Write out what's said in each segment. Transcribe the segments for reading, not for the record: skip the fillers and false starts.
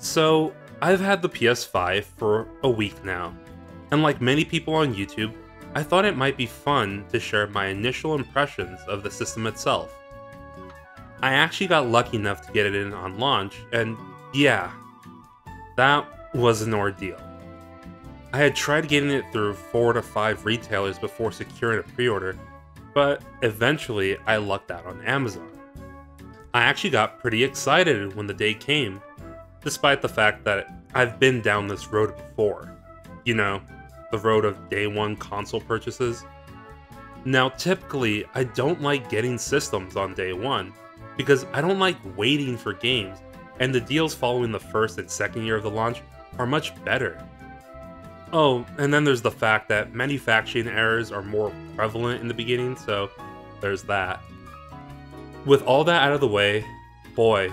So, I've had the PS5 for a week now, and like many people on YouTube, I thought it might be fun to share my initial impressions of the system itself. I actually got lucky enough to get it in on launch, and yeah, that was an ordeal. I had tried getting it through 4 to 5 retailers before securing a pre-order, but eventually I lucked out on Amazon. I actually got pretty excited when the day came, despite the fact that I've been down this road before. You know, the road of day one console purchases. Now, typically, I don't like getting systems on day one, because I don't like waiting for games, and the deals following the first and second year of the launch are much better. Oh, and then there's the fact that manufacturing errors are more prevalent in the beginning, so there's that. With all that out of the way, boy,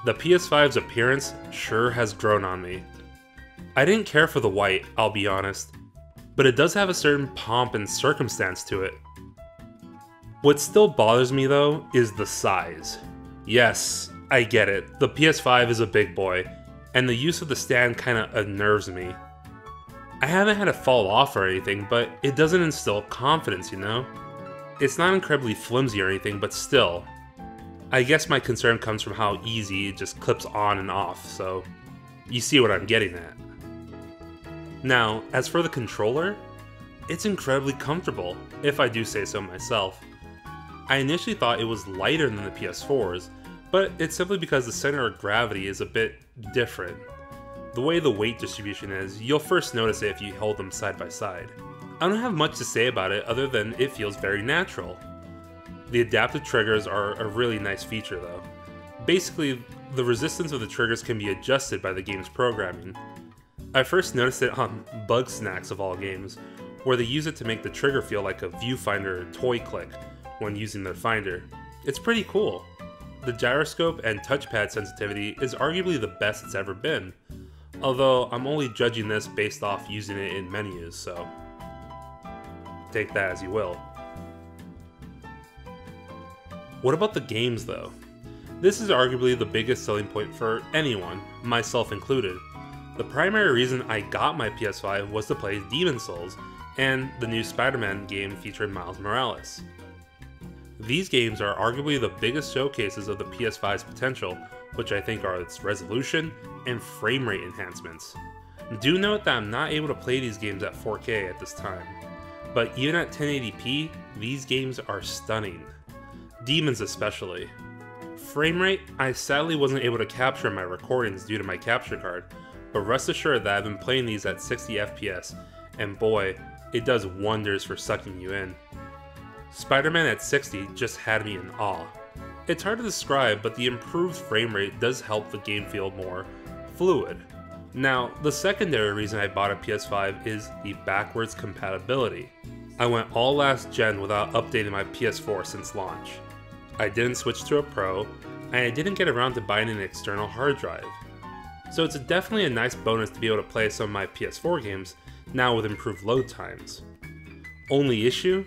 the PS5's appearance sure has grown on me. I didn't care for the white, I'll be honest, but it does have a certain pomp and circumstance to it. What still bothers me though is the size. Yes, I get it, the PS5 is a big boy, and the use of the stand kinda unnerves me. I haven't had it fall off or anything, but it doesn't instill confidence, you know? It's not incredibly flimsy or anything, but still. I guess my concern comes from how easy it just clips on and off, so you see what I'm getting at. Now, as for the controller, it's incredibly comfortable, if I do say so myself. I initially thought it was lighter than the PS4's, but it's simply because the center of gravity is a bit different. The way the weight distribution is, you'll first notice it if you hold them side by side. I don't have much to say about it other than it feels very natural. The adaptive triggers are a really nice feature though. Basically, the resistance of the triggers can be adjusted by the game's programming. I first noticed it on Bug Snacks of all games, where they use it to make the trigger feel like a viewfinder toy click when using their finder. It's pretty cool. The gyroscope and touchpad sensitivity is arguably the best it's ever been, although I'm only judging this based off using it in menus, so take that as you will. What about the games though? This is arguably the biggest selling point for anyone, myself included. The primary reason I got my PS5 was to play Demon's Souls and the new Spider-Man game featuring Miles Morales. These games are arguably the biggest showcases of the PS5's potential, which I think are its resolution and frame rate enhancements. Do note that I'm not able to play these games at 4K at this time, but even at 1080p, these games are stunning. Demons especially. Frame rate, I sadly wasn't able to capture in my recordings due to my capture card, but rest assured that I've been playing these at 60 FPS, and boy, it does wonders for sucking you in. Spider-Man at 60 just had me in awe. It's hard to describe, but the improved frame rate does help the game feel more fluid. Now, the secondary reason I bought a PS5 is the backwards compatibility. I went all last gen without updating my PS4 since launch. I didn't switch to a Pro, and I didn't get around to buying an external hard drive. So it's definitely a nice bonus to be able to play some of my PS4 games, now with improved load times. Only issue?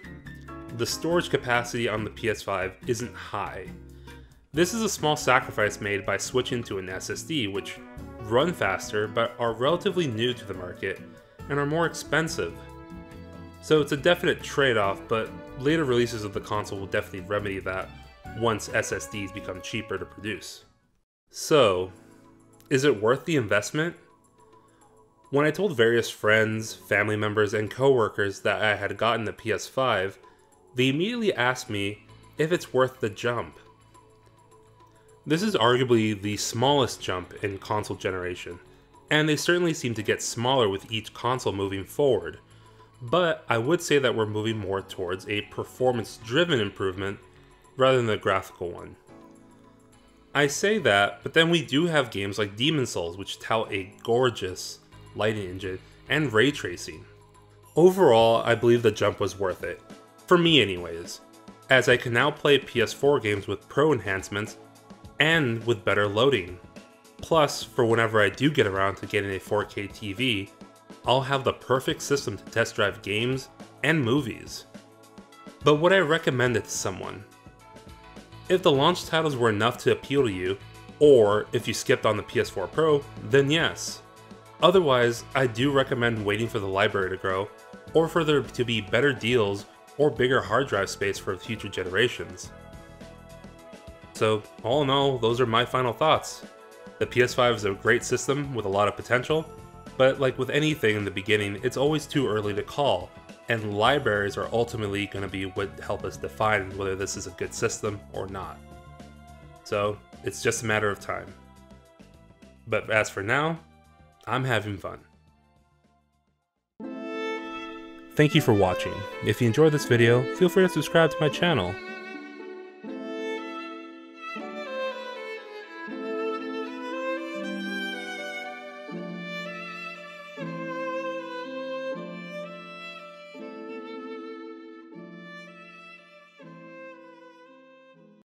The storage capacity on the PS5 isn't high. This is a small sacrifice made by switching to an SSD, which run faster but are relatively new to the market and are more expensive. So it's a definite trade-off, but later releases of the console will definitely remedy that once SSDs become cheaper to produce. So, is it worth the investment? When I told various friends, family members, and coworkers that I had gotten the PS5, they immediately asked me if it's worth the jump. This is arguably the smallest jump in console generation, and they certainly seem to get smaller with each console moving forward, but I would say that we're moving more towards a performance-driven improvement rather than a graphical one. I say that, but then we do have games like Demon's Souls which tout a gorgeous lighting engine and ray tracing. Overall, I believe the jump was worth it. For me anyways, as I can now play PS4 games with Pro enhancements and with better loading. Plus, for whenever I do get around to getting a 4K TV, I'll have the perfect system to test drive games and movies. But would I recommend it to someone? If the launch titles were enough to appeal to you, or if you skipped on the PS4 Pro, then yes. Otherwise, I do recommend waiting for the library to grow, or for there to be better deals or bigger hard drive space for future generations. So, all in all, those are my final thoughts. The PS5 is a great system with a lot of potential, but like with anything in the beginning, it's always too early to call, and libraries are ultimately going to be what help us define whether this is a good system or not. So, it's just a matter of time. But as for now, I'm having fun. Thank you for watching. If you enjoyed this video, feel free to subscribe to my channel